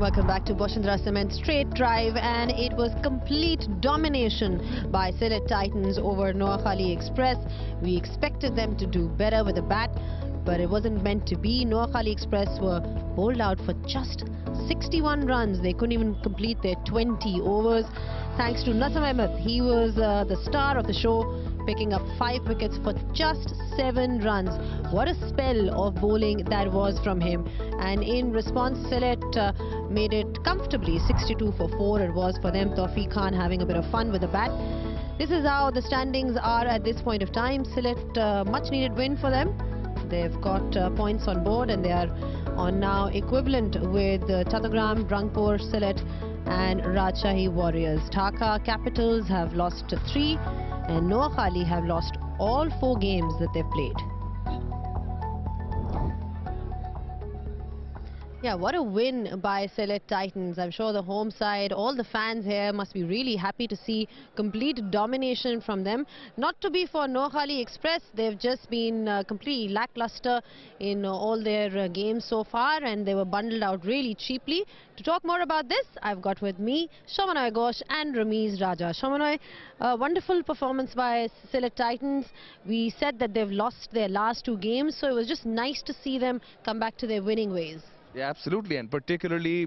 Welcome back to Bashundhara Cement straight drive, and it was complete domination by Sylhet Titans over Noakhali Express. We expected them to do better with the bat, but it wasn't meant to be. Noakhali Express were bowled out for just 61 runs. They couldn't even complete their 20 overs. Thanks to Nasum Ahmed, he was the star of the show, picking up 5 wickets for just 7 runs. What a spell of bowling that was from him. And in response, Sylhet made it comfortably 62 for 4. It was for them. Tawfiq Khan having a bit of fun with the bat. This is how the standings are at this point of time. Sylhet, much needed win for them. They've got points on board, and they are on now equivalent with Chattogram, Rangpur, Sylhet and Rajshahi Warriors. Dhaka Capitals have lost 3 and Noakhali have lost all 4 games that they've played. Yeah, what a win by Sylhet Titans. I'm sure the home side, all the fans here must be really happy to see complete domination from them. Not to be for Noakhali Express, they've just been completely lackluster in all their games so far, and they were bundled out really cheaply. To talk more about this, I've got with me Samannoy Ghosh and Ramiz Raja. Samannoy, wonderful performance by Sylhet Titans. We said that they've lost their last 2 games, so it was just nice to see them come back to their winning ways. Yeah, absolutely, and particularly,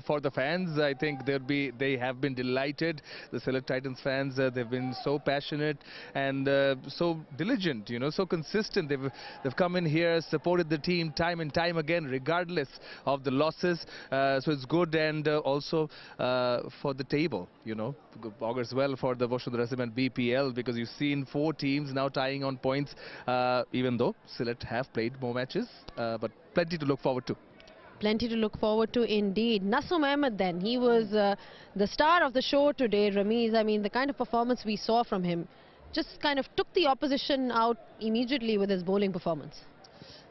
for the fans, I think they have been delighted. The Sylhet Titans fans, they've been so passionate and so diligent, so consistent. They've come in here, supported the team time and time again, regardless of the losses. So it's good, and also for the table, augurs well for the Bashundhara Cement BPL, because you've seen 4 teams now tying on points, even though Sylhet have played more matches, but plenty to look forward to. Plenty to look forward to indeed. Nasum Ahmed then, he was the star of the show today, Ramiz. I mean, the kind of performance we saw from him just kind of took the opposition out immediately with his bowling performance.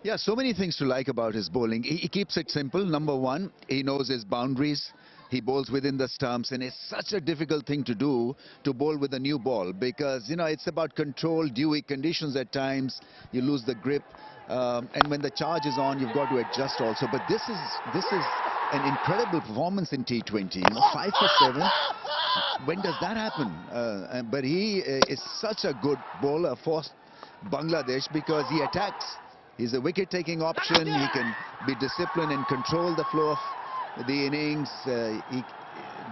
Yeah, so many things to like about his bowling. He keeps it simple. Number one, he knows his boundaries. He bowls within the stumps, and it's such a difficult thing to do, to bowl with a new ball, because, it's about control, dewy conditions at times. You lose the grip. And when the charge is on, you've got to adjust also. But this is an incredible performance in T20. 5 for 7. When does that happen? But he is such a good bowler for Bangladesh, because he attacks. He's a wicket-taking option. He can be disciplined and control the flow of the innings. He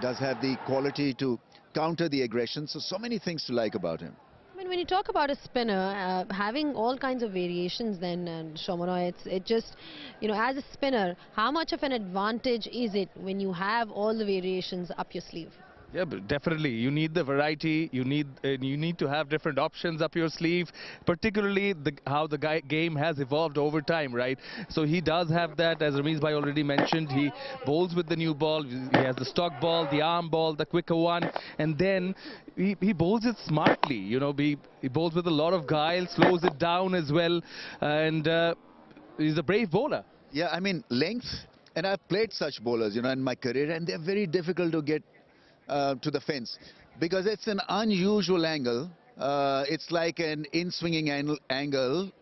does have the quality to counter the aggression. So many things to like about him. When you talk about a spinner, having all kinds of variations then, Samannoy, it just, as a spinner, how much of an advantage is it when you have all the variations up your sleeve? Yeah, but definitely you need the variety. You need to have different options up your sleeve, particularly how the game has evolved over time, right? So he does have that, as Ramiz bhai already mentioned. He bowls with the new ball. He has the stock ball, the arm ball, the quicker one, and then he bowls it smartly. He bowls with a lot of guile, slows it down as well, and he's a brave bowler. Yeah, I mean, length, and I've played such bowlers, in my career, and they're very difficult to get to the fence, because it's an unusual angle. It's like an in-swinging angle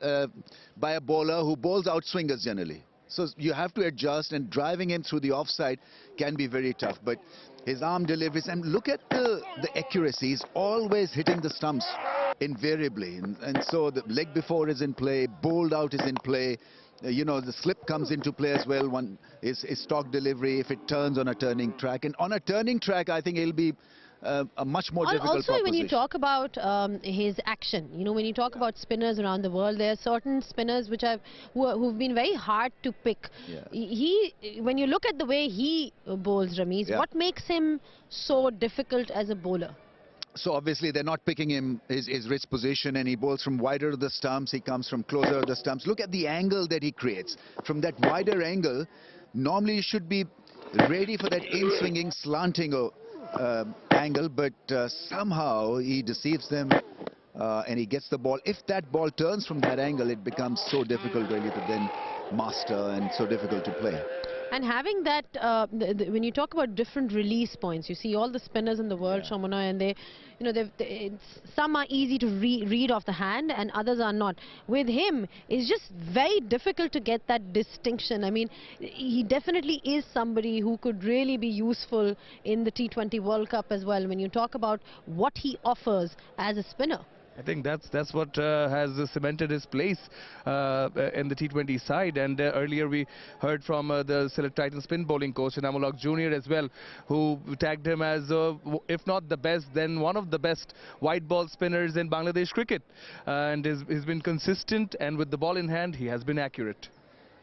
by a bowler who bowls out swingers generally. So you have to adjust, and driving him through the offside can be very tough. But his arm deliveries, and look at the accuracy. He's always hitting the stumps invariably. And so the leg before is in play, bowled out is in play. The slip comes into play as well. One is stock delivery if it turns on a turning track. And on a turning track, I think it'll be a much more difficult also, proposition. when you talk about his action, when you talk about spinners around the world, there are certain spinners who've been very hard to pick. Yeah. When you look at the way he bowls, Ramiz, what makes him so difficult as a bowler? So obviously they're not picking him his wrist position, and he bowls from wider to the stumps. He comes from closer to the stumps. Look at the angle that he creates. From that wider angle, normally you should be ready for that in-swinging, slanting angle, but somehow he deceives them, and he gets the ball. If that ball turns from that angle, it becomes so difficult really to then master, and so difficult to play. And having that, when you talk about different release points, you see all the spinners in the world, Yeah. Samannoy, and some are easy to read off the hand and others are not. With him, it's just very difficult to get that distinction. I mean, he definitely is somebody who could really be useful in the T20 World Cup as well when you talk about what he offers as a spinner. I think that's what has cemented his place in the T20 side. And earlier we heard from the Select Titan spin bowling coach Namulok Jr. as well, who tagged him as, if not the best, then one of the best white ball spinners in Bangladesh cricket. And he's been consistent, and with the ball in hand, he has been accurate.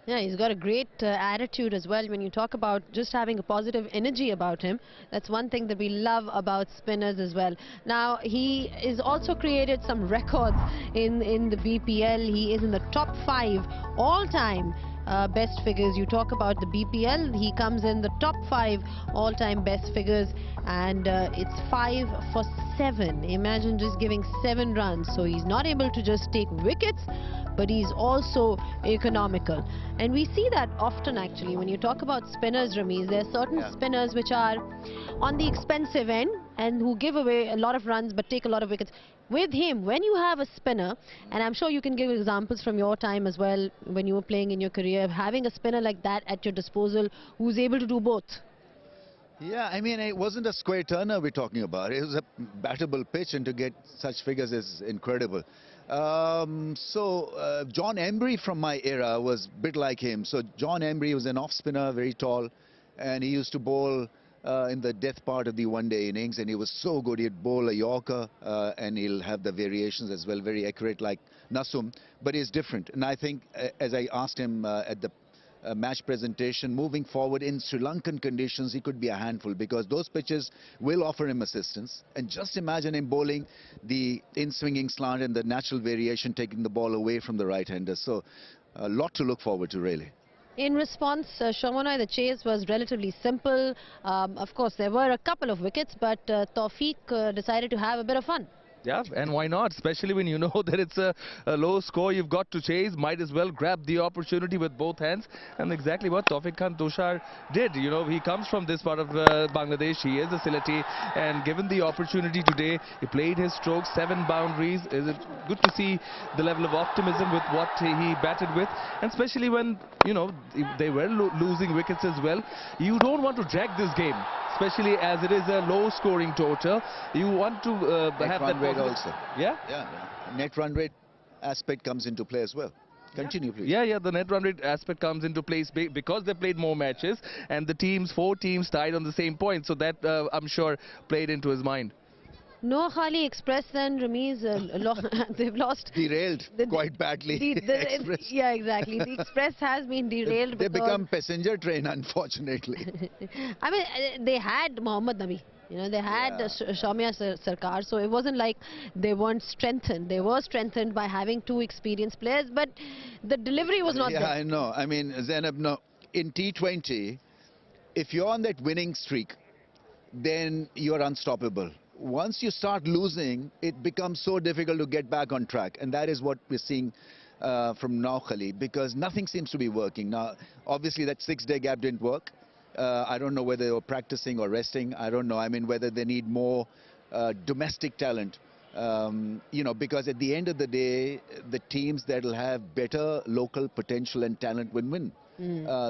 Yeah, he's got a great attitude as well. When you talk about just having a positive energy about him, that's one thing that we love about spinners as well. Now, he has also created some records in the BPL. He is in the top 5 all-time best figures. You talk about the BPL, he comes in the top 5 all-time best figures, and it's 5 for 7. Imagine just giving 7 runs. So he's not able to just take wickets, but he's also economical. And we see that often actually when you talk about spinners, Ramiz. There are certain spinners which are on the expensive end and who give away a lot of runs but take a lot of wickets. With him, when you have a spinner, and I'm sure you can give examples from your time as well when you were playing in your career, having a spinner like that at your disposal who's able to do both. Yeah, I mean, it wasn't a square turner we're talking about. It was a battable pitch, and to get such figures is incredible. John Embry from my era was a bit like him. So John Embry was an off spinner, very tall, and he used to bowl in the death part of the one-day innings, and he was so good. He'd bowl a Yorker, and he'll have the variations as well, very accurate like Nasum, but he's different. And I think, as I asked him at the match presentation, moving forward in Sri Lankan conditions, he could be a handful because those pitches will offer him assistance. And just imagine him bowling the in-swinging slant and the natural variation, taking the ball away from the right-hander. So a lot to look forward to, really. In response, Samannoy, the chase was relatively simple. Of course, there were a couple of wickets, but Tawfiq decided to have a bit of fun. Yeah, and why not? Especially when you know that it's a low score, you've got to chase. Might as well grab the opportunity with both hands. And exactly what Tawfiq Khan Tushar did. You know, he comes from this part of Bangladesh. He is a Sylheti. And given the opportunity today, he played his strokes, 7 boundaries. Is it good to see the level of optimism with what he batted with? And especially when, you know, they were losing wickets as well. You don't want to drag this game, especially as it is a low-scoring total. You want to have that rate also. Yeah? Yeah. Net run rate aspect comes into play as well. Continue, please. Yeah, the net run rate aspect comes into place because they played more matches and the 4 teams tied on the same point. So that, I'm sure, played into his mind. Noakhali Express and Ramiz, they've lost. Derailed quite badly. Express. Yeah, exactly. The Express has been derailed. They become passenger train, unfortunately. I mean, they had Mohammad Nabi. You know, they had Shamia Sarkar, so it wasn't like they weren't strengthened. They were strengthened by having 2 experienced players, but the delivery was not there. Yeah, I know. I mean, Zainab, no, in T20, if you're on that winning streak, then you're unstoppable. Once you start losing, it becomes so difficult to get back on track. And that is what we're seeing from Noakhali, because nothing seems to be working. Now, obviously, that 6-day gap didn't work. I don't know whether they were practicing or resting. I don't know. I mean, whether they need more domestic talent. You know, because at the end of the day, the teams that will have better local potential and talent will win.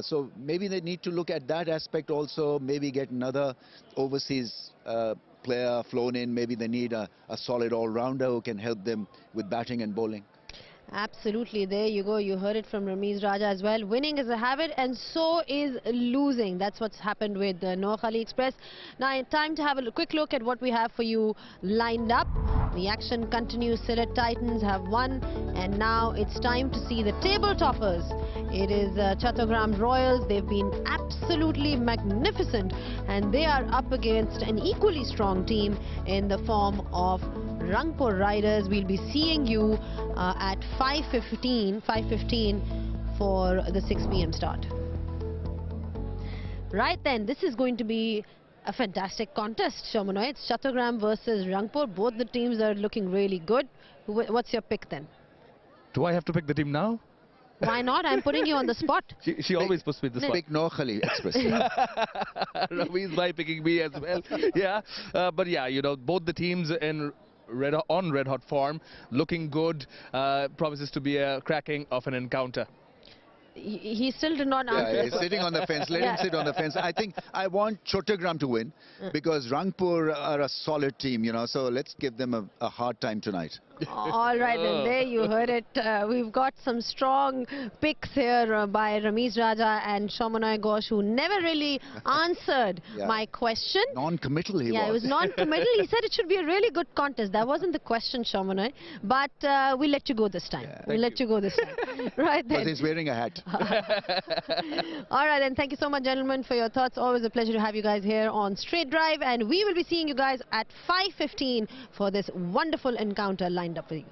So maybe they need to look at that aspect also, maybe get another overseas player flown in. Maybe they need a solid all-rounder who can help them with batting and bowling. Absolutely, there you go. You heard it from Ramiz Raja as well. Winning is a habit and so is losing. That's what's happened with Noakhali Express. Now, time to have a quick look at what we have for you lined up. The action continues. Select Titans have won, and now it's time to see the table toppers. It is Chattogram Royals. They've been absolutely magnificent, and they are up against an equally strong team in the form of Rangpur Riders. We'll be seeing you at 5:15 for the 6 p.m. start. Right then, this is going to be a fantastic contest, Samannoy. It's Chattogram versus Rangpur. Both the teams are looking really good. What's your pick then? Do I have to pick the team now? Why not? I'm putting you on the spot. She always puts me in the spot. Pick Noakhali Express. Ramiz by picking me as well. Yeah, but yeah, you know, both the teams in red hot form, looking good, promises to be a cracking of an encounter. He still did not answer. Yeah, he's sitting on the fence. Let him sit on the fence. I think I want Chattogram to win because Rangpur are a solid team, you know. So let's give them a hard time tonight. All right, then there you heard it. We've got some strong picks here by Ramiz Raja and Samannoy Ghosh, who never really answered my question. Non-committal he was. Yeah, it was non-committal. He said it should be a really good contest. That wasn't the question, Samannoy. But we'll let you go this time. Yeah. We'll let you go this time. Right then. Because he's wearing a hat. All right, and thank you so much, gentlemen, for your thoughts. Always a pleasure to have you guys here on Straight Drive. And we will be seeing you guys at 5:15 for this wonderful encounter lined up for you.